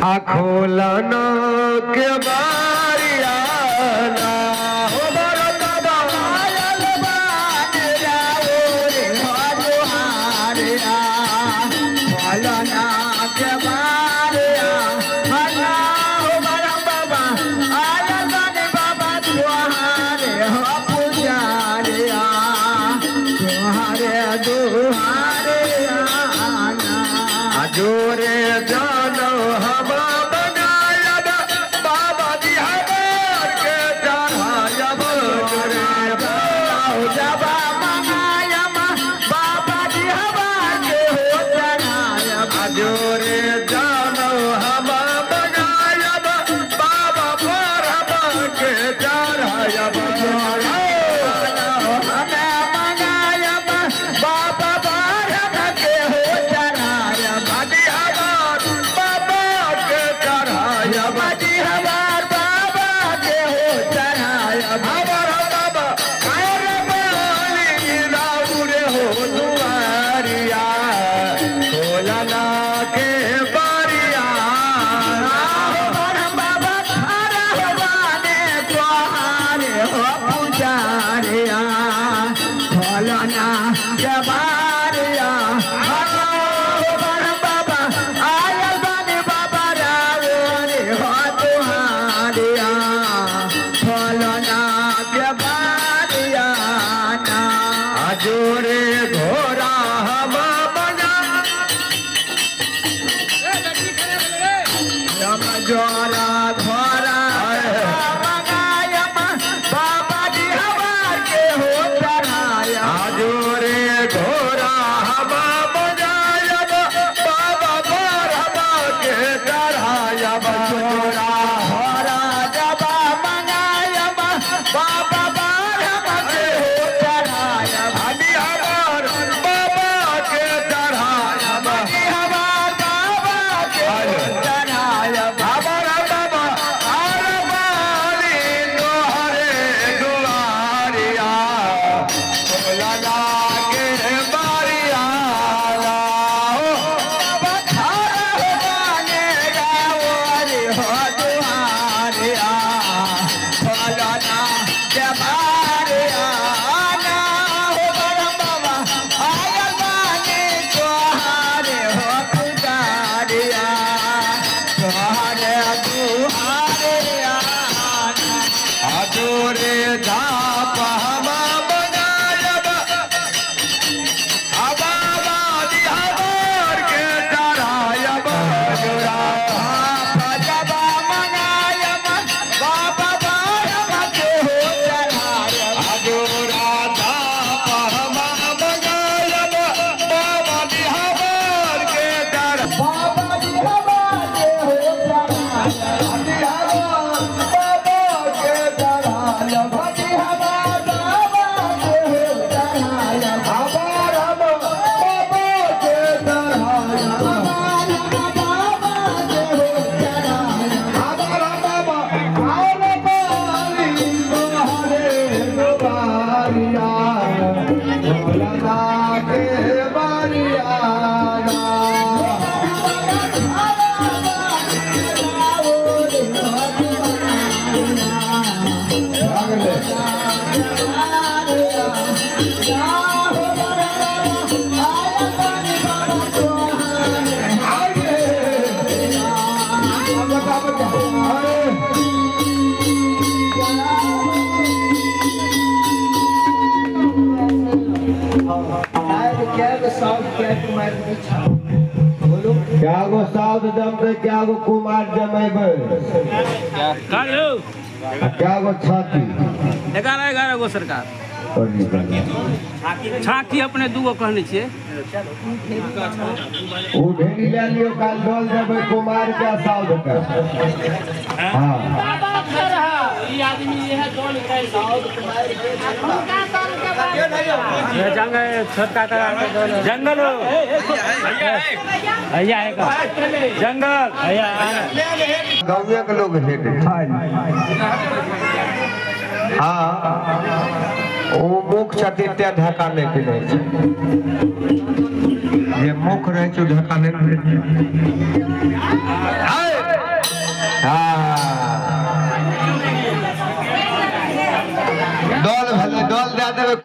खोलन के बारिया ना हो बाबा आयल बाने जाओ रे दुआरिया खोलन के बारिया ना हो बाबा आयल बाने बाबा दुआरे हो पुजारिया दुआरे जोरे जानो हम बनायब बाबा जी हमार के चढ़ायब जोरे जबा मंगायब बाबा जी हमार के हो चढ़ायब जोरे जानो हम बनायब बाबा पर हम के चढ़ायब जोरे घोरा हम बना जोरा घोरा बाबा जी हमार के हो चढ़ाया जोरे घोरा हम बजायब बाबा पर हम के चढ़ाया जोरा घोरा जबा मंगायब बाबा पर हम के हो चढ़ाया क्या गो साउद जमते क्या गो कुमार जमेबे क्या गो छाती 11 गो सरकार छाती अपने दूगो कहने छे ओ ढेरी ले लियो काल डोल देबे कुमार के साउद के हां ई आदमी ये है डोल के साउद कुमार के ये जंगल छोटा का जंगल भैया है का जंगल भैया गांव के लोग हेट हां ओ मुख छथिन ते ढका नहीं के ये मुख रहे छो ढका नहीं डोल भले डोल दे देवे।